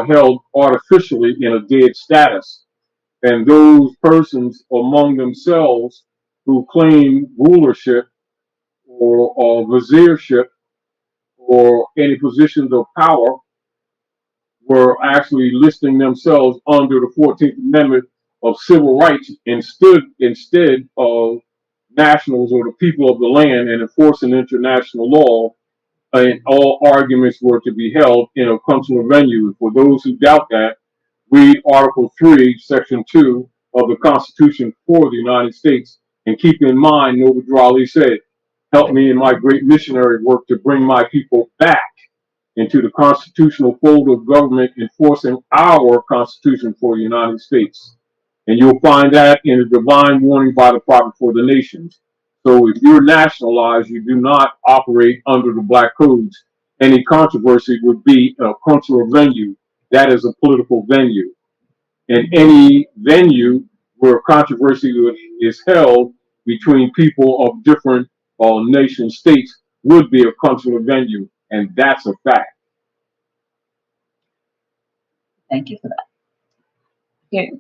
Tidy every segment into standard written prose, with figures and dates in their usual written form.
held artificially in a dead status. And those persons among themselves who claim rulership or viziership or any positions of power were actually listing themselves under the 14th Amendment of civil rights instead of nationals or the people of the land and enforcing international law. And all arguments were to be held in a consular venue. For those who doubt that, read Article 3, Section 2 of the Constitution for the United States. And keep in mind, Noble Drew Ali said, help me in my great missionary work to bring my people back into the constitutional fold of government enforcing our Constitution for the United States. And you'll find that in a divine warning by the prophet for the nations. So if you're nationalized, you do not operate under the black codes. Any controversy would be a consular venue. That is a political venue. And any venue where controversy is held between people of different nation states would be a consular venue. And that's a fact. Thank you for that. Here,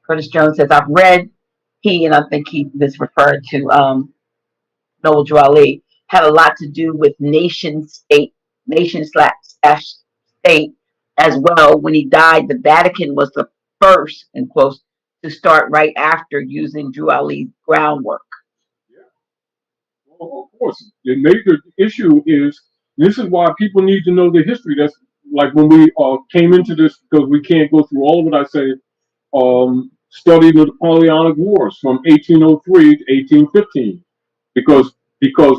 Curtis Jones says, I've read and I think he was referred to Noble Drew Ali, had a lot to do with nation state as well. When he died, the Vatican was the first, in quotes, to start right after using Drew Ali's groundwork. Yeah. Well, of course. The major issue is this is why people need to know the history. That's like when we came into this, because we can't go through all of it. I say, study the Napoleonic Wars from 1803 to 1815, because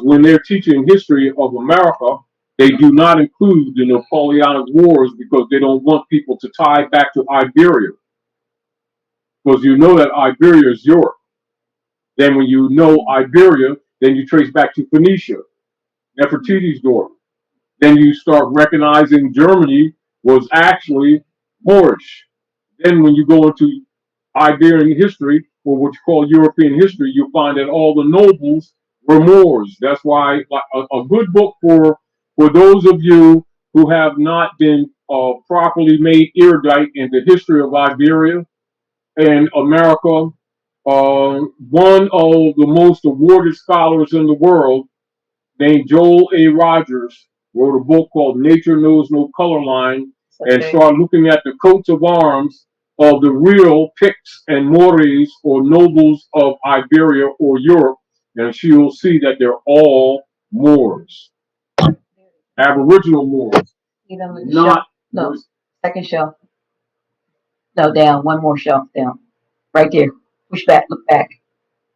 when they're teaching history of America, they do not include the Napoleonic Wars because they don't want people to tie back to Iberia, because you know that Iberia is Europe. Then when you know Iberia, then you trace back to Phoenicia, Nefertiti's door. Then you start recognizing Germany was actually Moorish. Then when you go into Iberian history, or what you call European history, you'll find that all the nobles were Moors. That's why a good book for those of you who have not been properly made erudite in the history of Iberia and America. One of the most awarded scholars in the world, named Joel A. Rogers, wrote a book called Nature Knows No Color Line, and started looking at the coats of arms of the real Picts and Moors, or nobles of Iberia or Europe, and she will see that they're all Moors, Aboriginal Moors. Not no, second shelf. No, down. One more shelf down. Right there. Push back. Look back.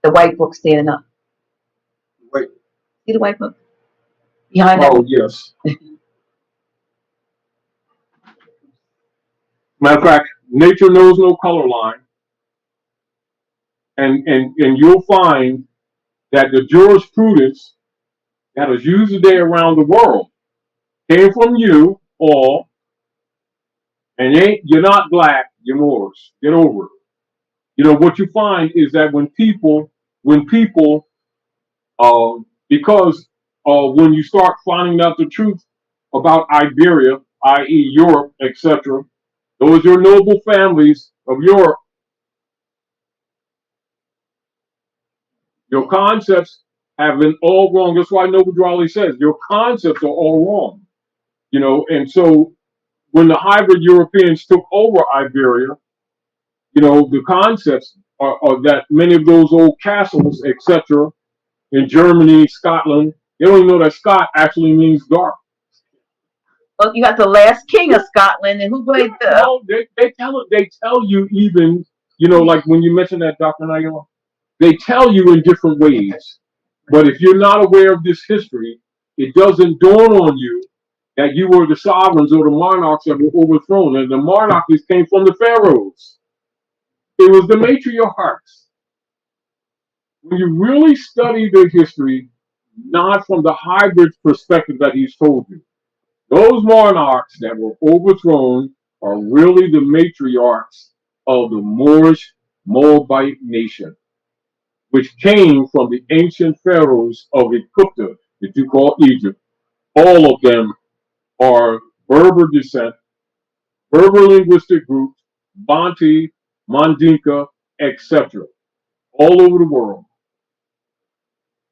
The white book standing up. Wait. See the white book behind that? Oh, yes. Matter of fact, Nature Knows No Color Line, and you'll find that the jurisprudence that is used today around the world came from you all, and you're not black, you're Moors. Get over it. You know what you find is that when people, because when you start finding out the truth about Iberia, i.e., Europe, etc., those are noble families of Europe. Your concepts have been all wrong. That's why Noble Drew Ali says your concepts are all wrong. You know, and so when the hybrid Europeans took over Iberia, you know, the concepts are that many of those old castles, etc., in Germany, Scotland, they don't even know that Scot actually means dark. Well, you got the last king of Scotland, and who played the? No, they tell you even, you know, like when you mentioned that, Dr. Nayela, they tell you in different ways. But if you're not aware of this history, it doesn't dawn on you that you were the sovereigns or the monarchs that were overthrown, and the monarchies came from the pharaohs. It was the matriarchs. When you really study the history, not from the hybrid perspective that he's told you, those monarchs that were overthrown are really the matriarchs of the Moorish Moabite nation, which came from the ancient pharaohs of Egypt, that you call Egypt. All of them are Berber descent, Berber linguistic groups, Bantu, Mandinka, etc., all over the world.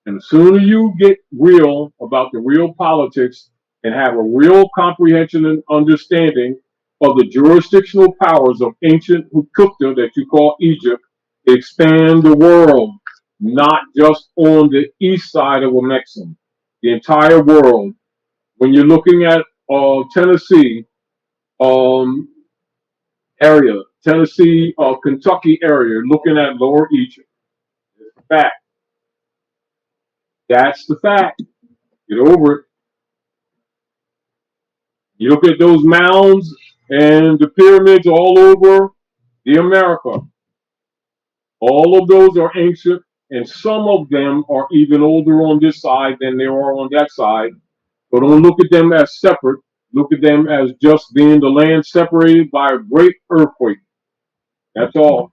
And the sooner you get real about the real politics and have a real comprehension and understanding of the jurisdictional powers of ancient Hutukta that you call Egypt, expand the world, not just on the east side of Amexem, the entire world. When you're looking at Tennessee um, area, Tennessee, Kentucky area, looking at Lower Egypt, it's a fact. That's the fact. Get over it. You look at those mounds and the pyramids all over the America. All of those are ancient, and some of them are even older on this side than they are on that side. So don't look at them as separate. Look at them as just being the land separated by a great earthquake. That's all.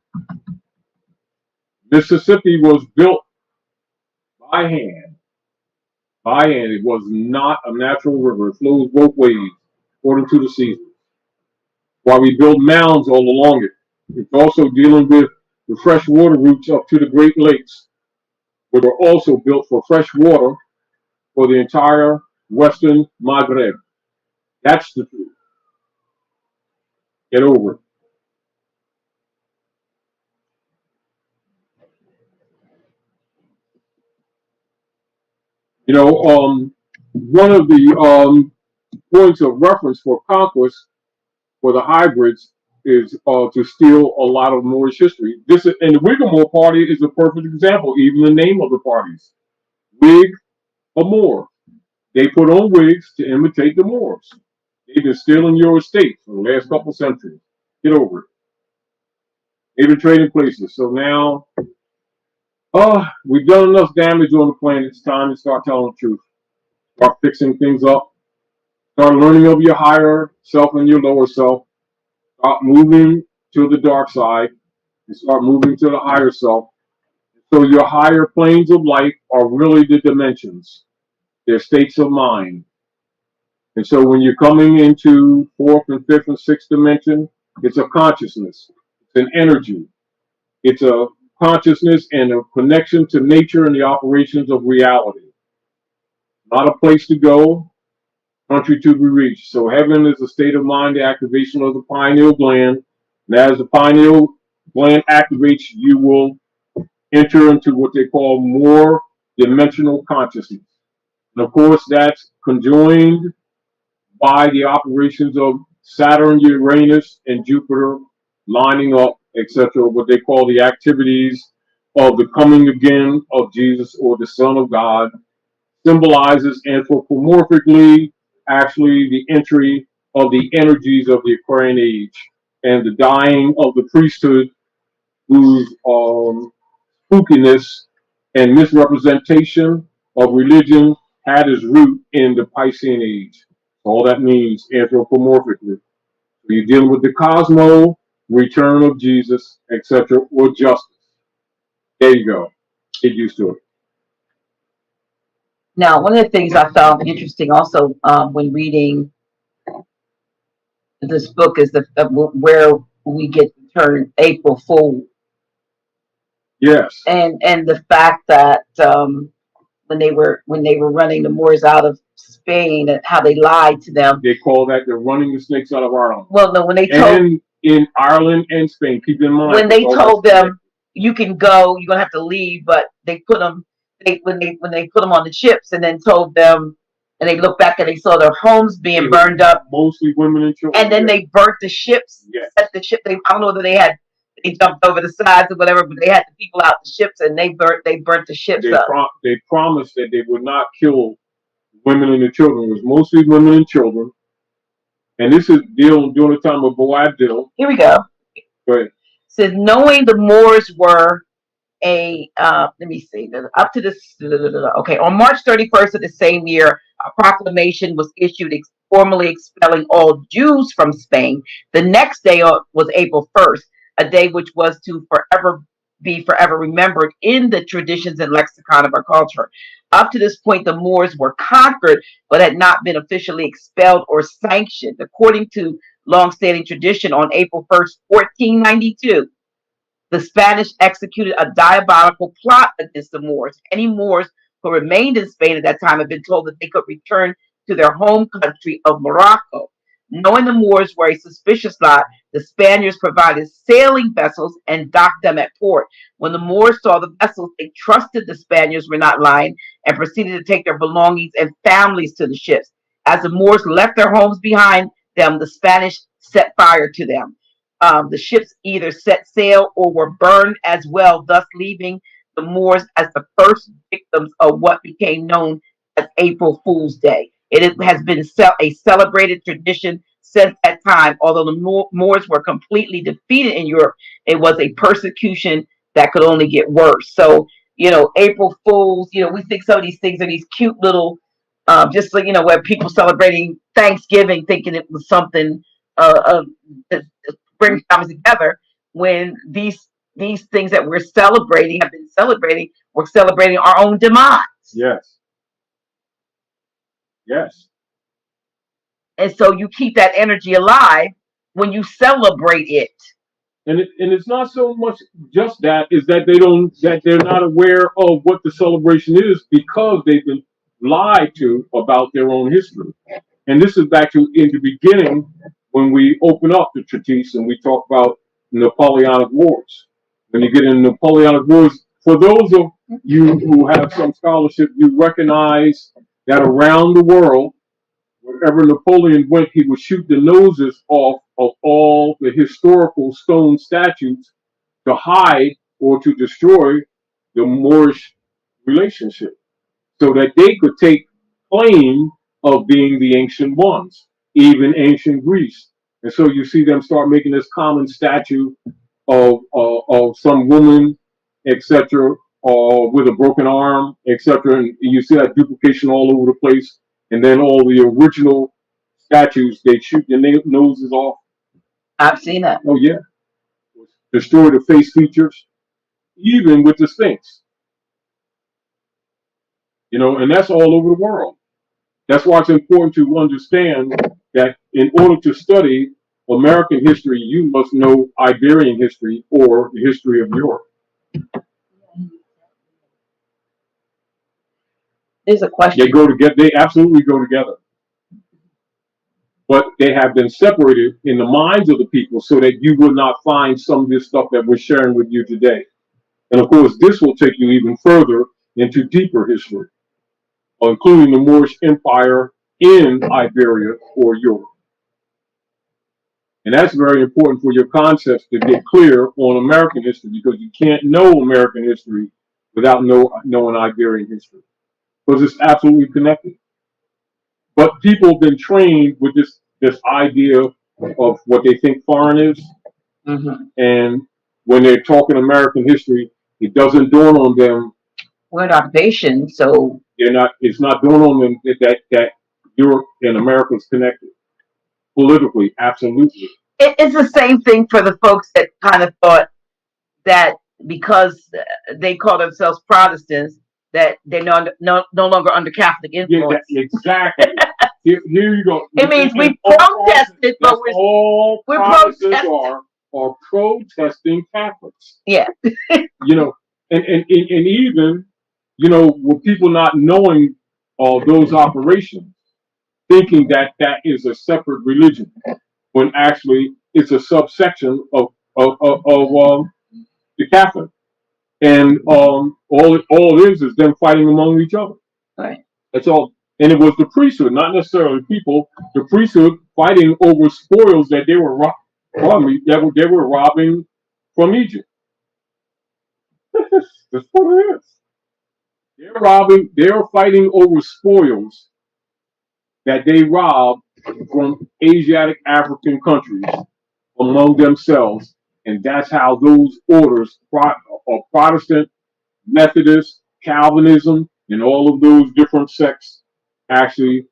Mississippi was built by hand. By hand. It was not a natural river. It flows both ways, according to the seasons. While we build mounds all along it. It's also dealing with the freshwater routes up to the Great Lakes, which are also built for fresh water for the entire Western Maghreb. That's the truth. Get over it. You know, one of the points of reference for conquest for the hybrids is to steal a lot of Moorish history. This is, and the Whiggamore Party is a perfect example. Even the name of the parties, Whig or Moor, they put on wigs to imitate the Moors. They've been stealing your estate for the last couple centuries. Get over it. They've been trading places. So now, we've done enough damage on the planet. It's time to start telling the truth. Start fixing things up. Start learning of your higher self and your lower self. Start moving to the dark side and start moving to the higher self. So your higher planes of light are really the dimensions. They're states of mind. And so when you're coming into fourth and fifth and sixth dimension, it's a consciousness. It's an energy. It's a consciousness and a connection to nature and the operations of reality. Not a place to go, country to be reached. So heaven is a state of mind, the activation of the pineal gland. And as the pineal gland activates, you will enter into what they call more dimensional consciousness. And of course, that's conjoined by the operations of Saturn, Uranus, and Jupiter lining up, etc., what they call the activities of the coming again of Jesus or the Son of God, symbolizes anthropomorphically actually the entry of the energies of the Aquarian age and the dying of the priesthood whose spookiness and misrepresentation of religion had its root in the Piscean age. All that means anthropomorphically. So you're dealing with the cosmo, return of Jesus, etc., or justice. There you go. Get used to it. Now, one of the things I found interesting also when reading this book is where we get the term April Fool. Yes. And the fact that when they were running the Moors out of Spain and how they lied to them. They call that they're running the snakes out of Ireland. Well, no, when they told and in Ireland and Spain, keep in mind when they told them you can go, you're gonna have to leave, but they put them when they put them on the ships and then told them, and they looked back and they saw their homes being burned up, mostly women and children, and then they burnt the ships. Yes. At the ship, I don't know whether they jumped over the sides or whatever, but they had the people out the ships and they burnt the ships up. They promised that they would not kill women and the children. It was mostly women and children. And this is during the time of Boabdil. Here we go. Go ahead. Says knowing the Moors were let me see, up to this, okay, on March 31st of the same year, a proclamation was issued formally expelling all Jews from Spain. The next day was April 1st, a day which was to be forever remembered in the traditions and lexicon of our culture. Up to this point, the Moors were conquered, but had not been officially expelled or sanctioned. According to long-standing tradition. On April 1st, 1492, the Spanish executed a diabolical plot against the Moors. Any Moors who remained in Spain at that time had been told that they could return to their home country of Morocco. Knowing the Moors were a suspicious lot, the Spaniards provided sailing vessels and docked them at port. When the Moors saw the vessels, they trusted the Spaniards were not lying and proceeded to take their belongings and families to the ships. As the Moors left their homes behind them, the Spanish set fire to them. The ships either set sail or were burned as well, thus leaving the Moors as the first victims of what became known as April Fool's Day. It has been a celebrated tradition since that time. Although the Moors were completely defeated in Europe, it was a persecution that could only get worse. So, April Fools, we think some of these things are these cute little, just like, where people celebrating Thanksgiving thinking it was something that brings families together, when these things that we're celebrating have been celebrating, we're celebrating our own demise. Yes. Yes. And so you keep that energy alive when you celebrate it. And it's not so much just that, is that they're not aware of what the celebration is because they've been lied to about their own history. And this is back to in the beginning when we open up the treatise and we talk about Napoleonic Wars. When you get in Napoleonic Wars, for those of you who have some scholarship, you recognize that around the world, wherever Napoleon went, he would shoot the noses off of all the historical stone statues to hide or to destroy the Moorish relationship so that they could take claim of being the ancient ones, even ancient Greece. And so you see them start making this common statue of some woman, etc., with a broken arm, etc. And you see that duplication all over the place. And then all the original statues, they shoot their noses off. I've seen that. Oh yeah, destroy the face features, even with the Sphinx. And that's all over the world. That's why it's important to understand that in order to study American history, you must know Iberian history or the history of Europe. There's a question. They absolutely go together. But they have been separated in the minds of the people so that you will not find some of this stuff that we're sharing with you today. And of course, this will take you even further into deeper history, including the Moorish Empire in Iberia or Europe. And that's very important for your concepts to get clear on American history, because you can't know American history without knowing Iberian history, because it's absolutely connected. But people have been trained with this idea of what they think foreign is. Mm-hmm. And when they're talking American history, it doesn't dawn on them. We're not Bayesian, so it's not dawn on them that Europe and America is connected. Politically, absolutely. It's the same thing for the folks that kind of thought that because they call themselves Protestants, that they're no longer under Catholic influence. Yeah, exactly. Here you go. It means we protested, but we're protesting are protesting Catholics. Yeah. And even, with people not knowing those operations, thinking that is a separate religion, when actually it's a subsection of the Catholic. And all it is them fighting among each other. Right. That's all. And it was the priesthood, not necessarily people. The priesthood fighting over spoils that they were they were robbing from Egypt. That's what it is. They're fighting over spoils that they robbed from Asiatic African countries among themselves. And that's how those orders, Protestant, Methodist, Calvinism, and all of those different sects, actually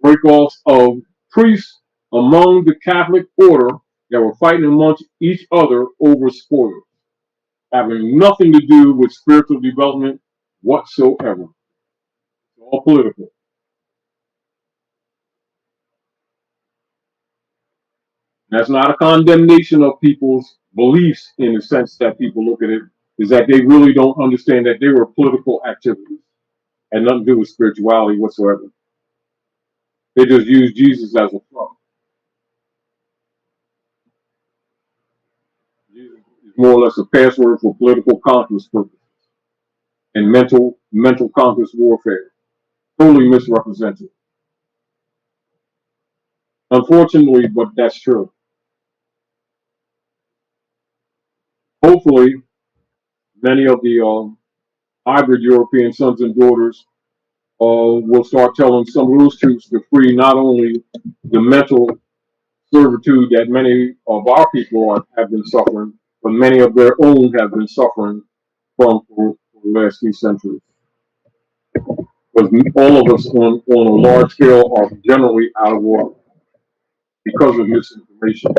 break off of priests among the Catholic order that were fighting amongst each other over spoils, having nothing to do with spiritual development whatsoever. It's all political. That's not a condemnation of people's beliefs in the sense that people look at it, is that they really don't understand that they were political activities and nothing to do with spirituality whatsoever. They just use Jesus as a front. Jesus is more or less a password for political conquest purposes and mental conquest warfare. Totally misrepresented. Unfortunately, but that's true. Hopefully, many of the hybrid European sons and daughters will start telling some of those troops to free not only the mental servitude that many of our people have been suffering, but many of their own have been suffering from for the last few centuries. Because all of us on a large scale are generally out of order because of misinformation.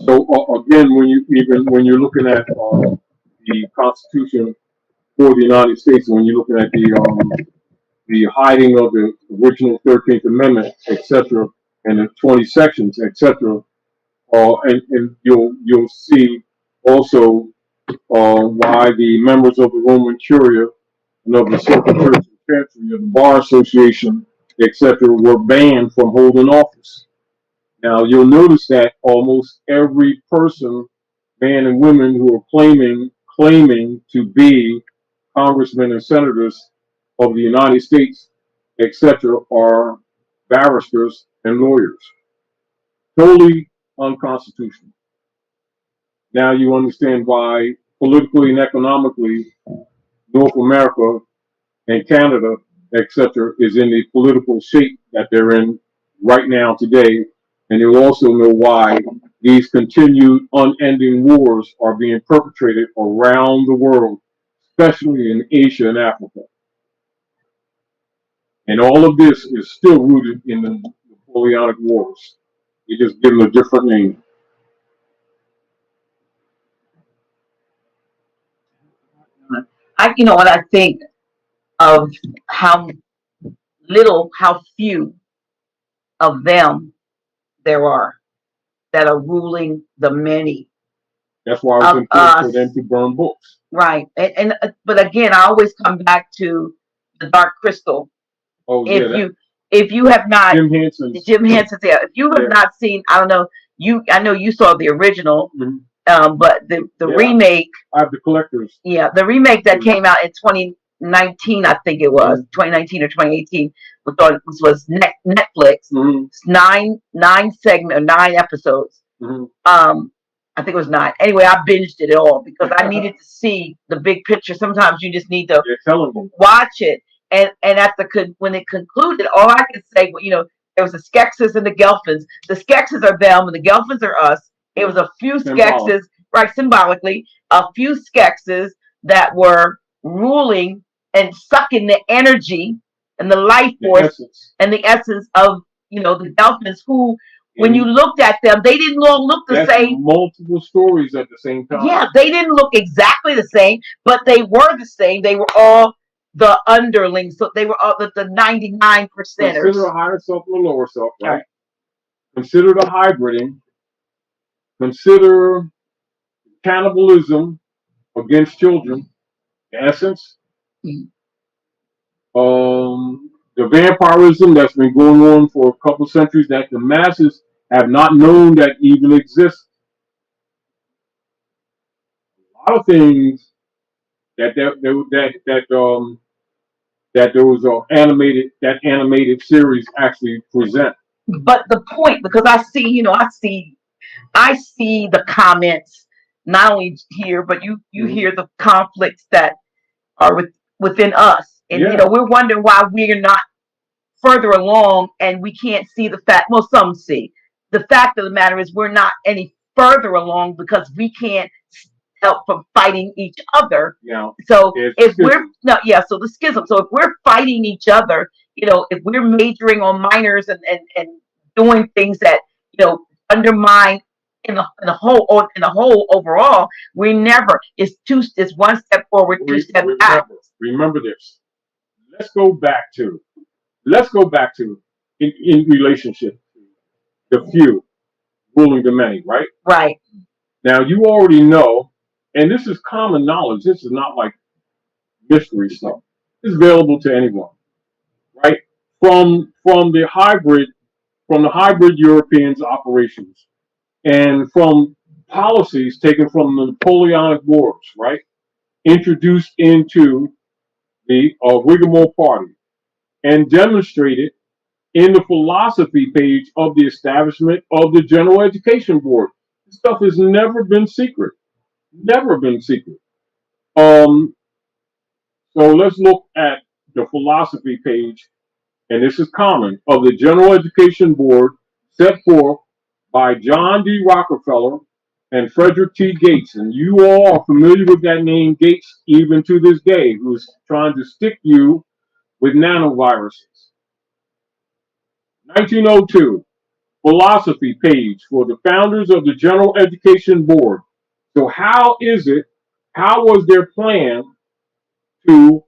So again, when you're looking at the Constitution for the United States, when you're looking at the hiding of the original 13th Amendment, etc., and the 20 sections, etc., and you'll see also why the members of the Roman Curia and of the Circuit Church and Chancery of the Bar Association, etc., were banned from holding office. Now you'll notice that almost every person, man and women, who are claiming to be congressmen and senators of the United States, etc., are barristers and lawyers. Totally unconstitutional. Now you understand why politically and economically North America and Canada, etc., is in the political shape that they're in right now today. And you'll also know why these continued unending wars are being perpetrated around the world, especially in Asia and Africa. And all of this is still rooted in the Napoleonic Wars. We just give them a different name. When I think of how how few of them there are that are ruling the many That's why it's of important for us, them to burn books. right? And but again, I always come back to the Dark Crystal. Oh If yeah, you if you have not, Jim Henson's. Jim Henson's there. If you have Yeah. not seen, I don't know, I know you saw the original, Mhm. but the Yeah. remake, I have the collectors. yeah, the remake that Mhm. came out in 2019, I think it was 2019 or 2018, was Netflix. It's nine segment or 9 episodes. I think it was 9. Anyway, I binged it all because I needed to see the big picture. Sometimes you just need to watch it. And at when it concluded, all I could say, there was the Skeksis and the Gelfins. The Skeksis are them, and the Gelfins are us. It was a few Skeksis, right? Symbolically, a few Skeksis that were ruling and sucking the energy and the life force and the essence of the Gelfins, who, when you looked at them, they didn't all look the same. Multiple stories at the same time. Yeah, they didn't look exactly the same, but they were the same. They were all the underlings, so they were all the 99%ers. Consider a higher self and a lower self, right? Consider the hybriding. Consider cannibalism against children. In essence, the vampirism that's been going on for a couple centuries that the masses have not known that even exists. A lot of things that there was animated series actually present. But the point, because I see the comments not only here, but you hear the conflicts that are within us, and we're wondering why we're not further along, and we can't see the fact. Well, some see. The fact of the matter is, we're not any further along because we can't help from fighting each other. Yeah. So if we're so the schism. So if we're fighting each other, if we're majoring on minors and doing things that undermine in the whole overall, we never, it's one step forward, two steps back. Remember this. Let's go back to in relationship the few ruling the many, right? Right. Now you already know, and this is common knowledge. This is not like mystery stuff. It's available to anyone, right? From the hybrid Europeans operations, and from policies taken from the Napoleonic Wars, right? Introduced into the Whigamore Party and demonstrated in the philosophy page of the establishment of the General Education Board. This stuff has never been secret. Never been secret. Um, so let's look at the philosophy page, and this is common, of the General Education Board set forth by John D. Rockefeller and Frederick T. Gates. And you all are familiar with that name, Gates, even to this day, who's trying to stick you with nanoviruses. 1902, philosophy page for the founders of the General Education Board. So how was their plan to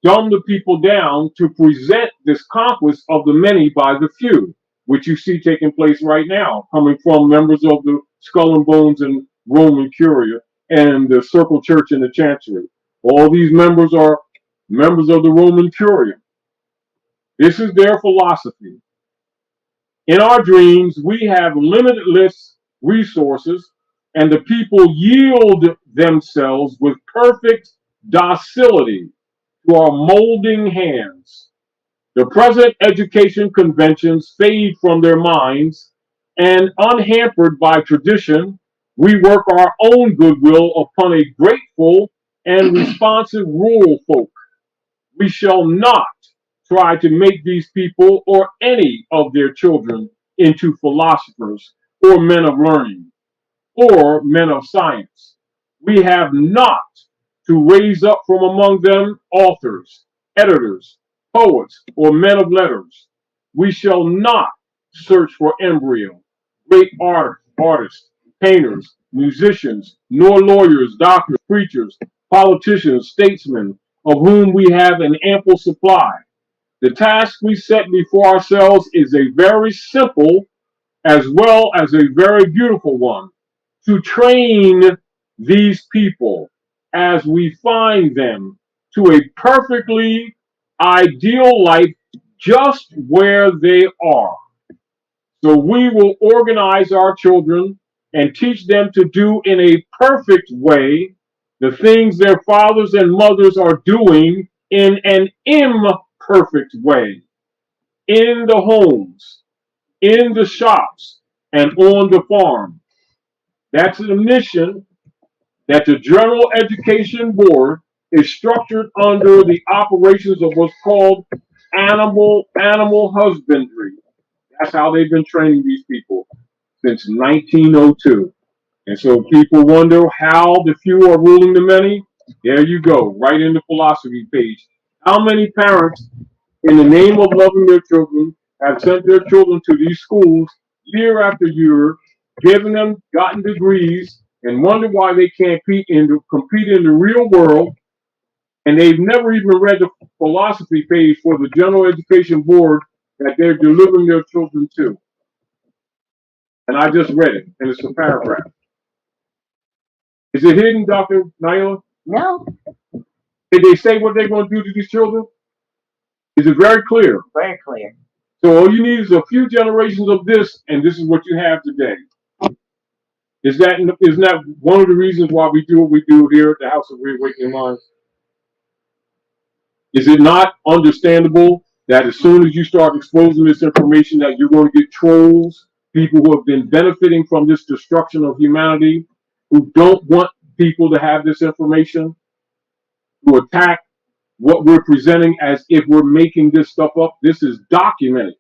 dumb the people down to present this conquest of the many by the few, which you see taking place right now, coming from members of the Skull and Bones and Roman Curia and the Circle Church and the Chancery. All these members are members of the Roman Curia. This is their philosophy. In our dreams, we have limitless resources, and the people yield themselves with perfect docility to our molding hands. The present education conventions fade from their minds, and unhampered by tradition, we work our own goodwill upon a grateful and responsive rural folk. We shall not try to make these people or any of their children into philosophers or men of learning or men of science. We have not to raise up from among them authors, editors, poets, or men of letters. We shall not search for embryo, great artists, painters, musicians, nor lawyers, doctors, preachers, politicians, statesmen, of whom we have an ample supply. The task we set before ourselves is a very simple as well as a very beautiful one: to train these people as we find them to a perfectly ideal life just where they are. So we will organize our children and teach them to do in a perfect way the things their fathers and mothers are doing in an imperfect way, in the homes, in the shops, and on the farm. That's the mission that the General Education Board is structured under the operations of what's called animal husbandry. That's how they've been training these people since 1902. And so people wonder how the few are ruling the many. There you go, right in the philosophy page. How many parents, in the name of loving their children, have sent their children to these schools year after year, gotten degrees, and wonder why they can't compete in the real world, and they've never even read the philosophy page for the General Education Board that they're delivering their children to. And I just read it, and it's a paragraph. Is it hidden, Dr. Naila? No. Did they say what they're going to do to these children? Is it very clear? Very clear. So all you need is a few generations of this, and this is what you have today. Isn't that one of the reasons why we do what we do here at the House of Reawakening Minds? Is it not understandable that as soon as you start exposing this information that you're going to get trolls, people who have been benefiting from this destruction of humanity, who don't want people to have this information, to attack what we're presenting as if we're making this stuff up? This is documented.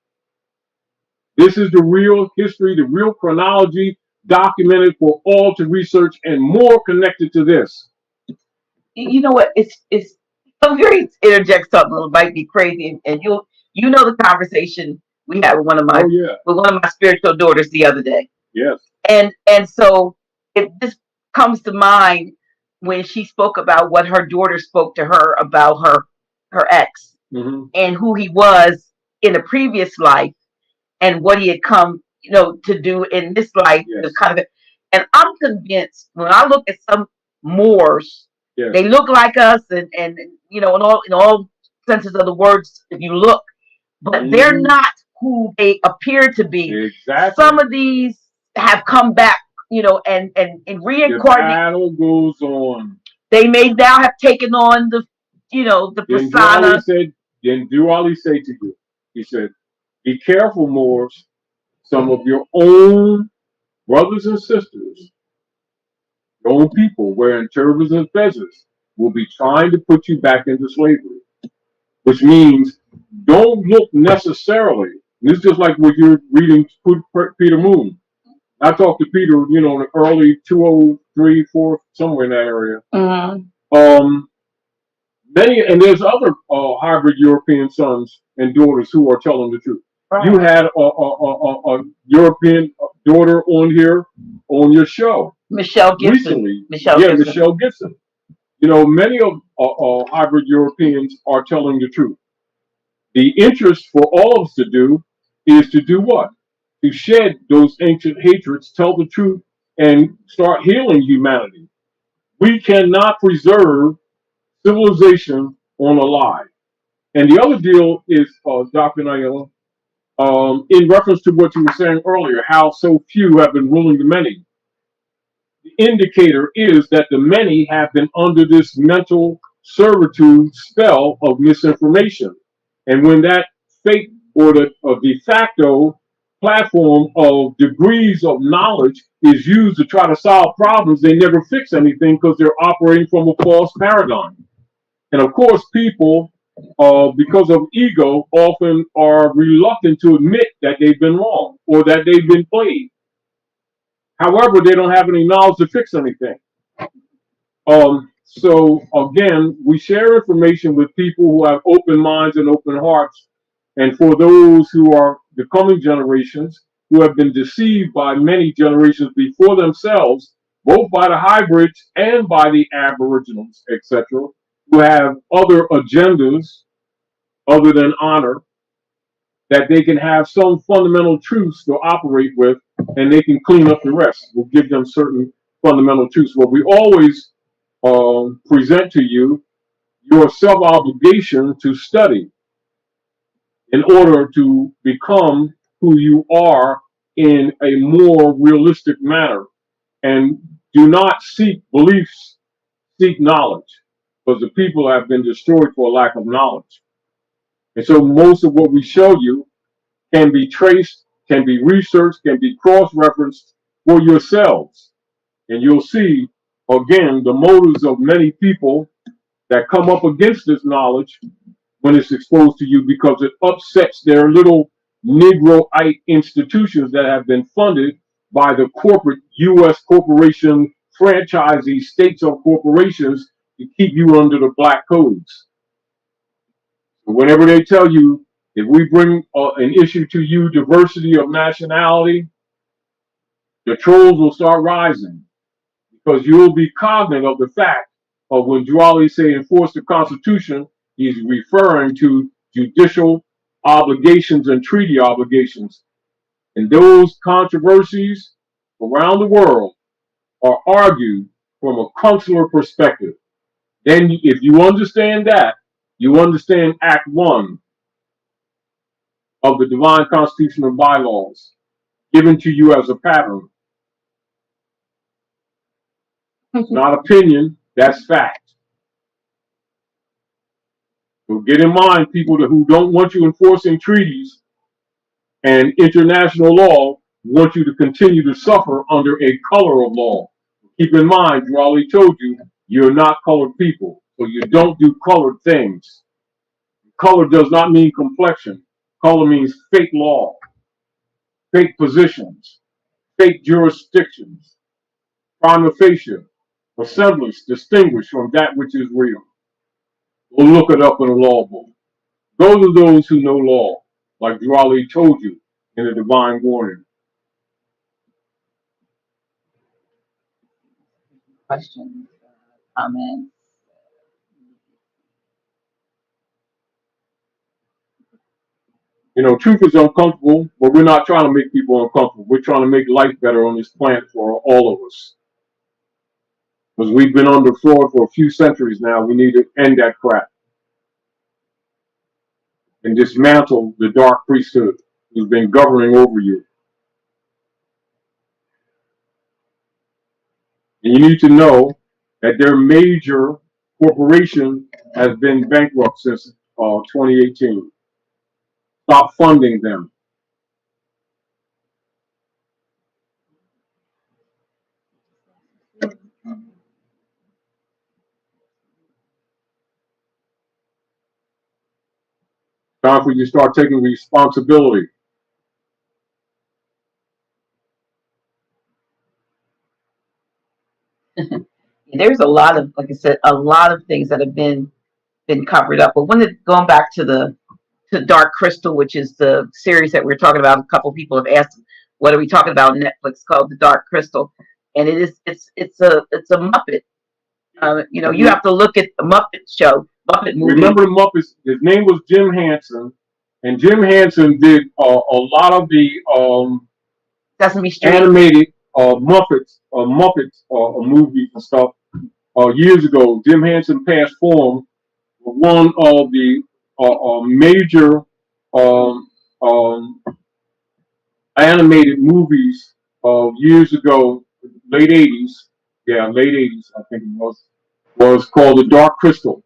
This is the real history, the real chronology, documented for all to research, and more connected to this. You know what? It's. I'm going to interject something that might be crazy, and you know the conversation we had with one of my spiritual daughters the other day. Yes. And so this comes to mind when she spoke about what her daughter spoke to her about her ex and who he was in a previous life and what he had come, to do in this life. Yes. Kind of, and I'm convinced when I look at some Moors, Yes. they look like us, and in all senses of the words, if you look, but they're not who they appear to be. Exactly. Some of these have come back, and reincarnated. The battle goes on. They may now have taken on the persona. Then Duali said to you, he said, be careful, Moors. Some of your own brothers and sisters, your own people wearing turbans and feathers will be trying to put you back into slavery. Which means don't look necessarily. This is just like when you're reading Peter Moon. I talked to Peter, in the early 2003, 4, somewhere in that area. And there's other hybrid European sons and daughters who are telling the truth. Right. You had a European daughter on here on your show. Michelle Gibson. Recently. Michelle Gibson. Many of hybrid Europeans are telling the truth. The interest for all of us to do is to do what? To shed those ancient hatreds, tell the truth, and start healing humanity. We cannot preserve civilization on a lie. And the other deal is, Dr. Naila, in reference to what you were saying earlier, how so few have been ruling the many. The indicator is that the many have been under this mental servitude spell of misinformation. And when that fake or the de facto platform of degrees of knowledge is used to try to solve problems, they never fix anything because they're operating from a false paradigm. And of course, people, because of ego, often are reluctant to admit that they've been wrong or that they've been played. However, they don't have any knowledge to fix anything. So again, we share information with people who have open minds and open hearts. And for those who are the coming generations who have been deceived by many generations before themselves, both by the hybrids and by the aboriginals, etc., who have other agendas other than honor, that they can have some fundamental truths to operate with, and they can clean up the rest. We'll give them certain fundamental truths. What we always present to you, your self-obligation to study in order to become who you are in a more realistic manner. And do not seek beliefs, seek knowledge, because the people have been destroyed for lack of knowledge. And so most of what we show you can be traced, can be researched, can be cross-referenced for yourselves. And you'll see, again, the motives of many people that come up against this knowledge when it's exposed to you, because it upsets their little Negroite institutions that have been funded by the corporate U.S. corporation franchisee states or corporations to keep you under the black codes. So whenever they tell you, if we bring an issue to you, diversity of nationality, the trolls will start rising, because you'll be cognizant of the fact of when Duali say enforce the Constitution, he's referring to judicial obligations and treaty obligations. And those controversies around the world are argued from a consular perspective. Then if you understand that, you understand Act 1 of the Divine Constitutional Bylaws given to you as a pattern. It's not opinion, that's fact. So get in mind, people who don't want you enforcing treaties and international law want you to continue to suffer under a color of law. Keep in mind, Raleigh told you, you're not colored people, so you don't do colored things. Color does not mean complexion. Color means fake law, fake positions, fake jurisdictions, prima facie, assemblage distinguished from that which is real. We'll look it up in a law book. Those are those who know law, like Raleigh told you in the divine warning. Questions, comments? You know, truth is uncomfortable, but we're not trying to make people uncomfortable. We're trying to make life better on this planet for all of us. Because we've been underfloored for a few centuries now. We need to end that crap and dismantle the dark priesthood who's been governing over you. And you need to know that their major corporation has been bankrupt since 2018. Stop funding them. Time for you to start taking responsibility. There's a lot of, like I said, a lot of things that have been covered up. But going back to Dark Crystal, which is the series that we're talking about, a couple people have asked, what are we talking about on Netflix, called The Dark Crystal, and it's a Muppet. You know, you have to look at the Muppet show, Muppet movie. Remember the Muppets? His name was Jim Henson, and Jim Henson did a lot of the Sesame Street animated Muppets movies and stuff. Years ago, Jim Henson passed form. One of the major um, um, animated movies years ago, late 80s, late 80s, I think it was called The Dark Crystal.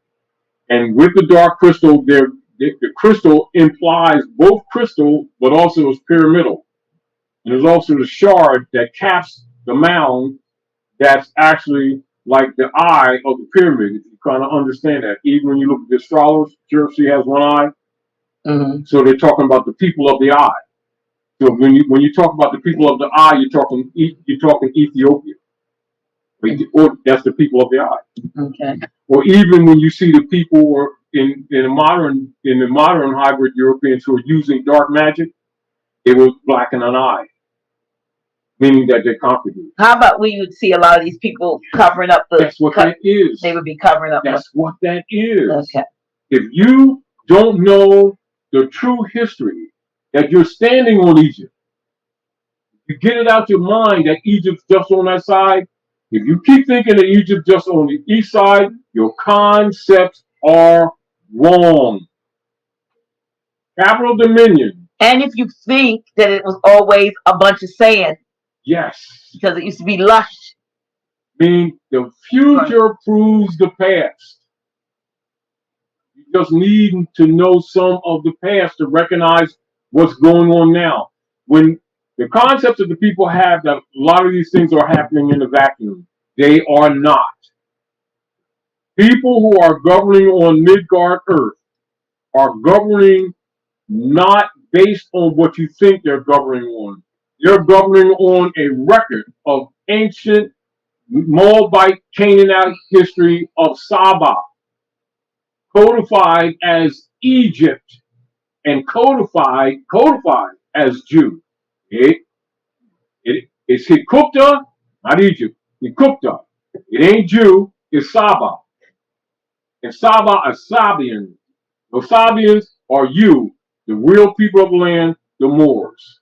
And with the Dark Crystal, the crystal implies both crystal, but also is pyramidal. And there's also the shard that caps the mound that's actually like the eye of the pyramid, if you kind of understand that. Even when you look at the astrologers, she has one eye. Mm-hmm. So they're talking about the people of the eye. So when you talk about the people of the eye, you're talking Ethiopia. Or that's the people of the eye. Okay. Or even when you see the people in the modern hybrid Europeans who are using dark magic, it was black in an eye, meaning that they're complicated. How about we would see a lot of these people covering up the? That's what that is. They would be covering up. That's what that is. Okay. If you don't know the true history, that you're standing on Egypt, you get it out your mind that Egypt's just on that side. If you keep thinking that Egypt just on the east side, your concepts are wrong. Capital Dominion. And if you think that it was always a bunch of sand. Yes. Because it used to be lush. Meaning the future proves the past. You just need to know some of the past to recognize what's going on now. When the concepts that the people have that a lot of these things are happening in the vacuum, they are not. People who are governing on Midgard Earth are governing not based on what you think they're governing on. They're governing on a record of ancient Moabite Canaanite history of Saba, codified as Egypt and codified as Jew. It's Hikupta, not Egypt. Hikupta. It ain't Jew, it's Saba. And Saba are Sabians. The Sabians are you, the real people of the land, the Moors.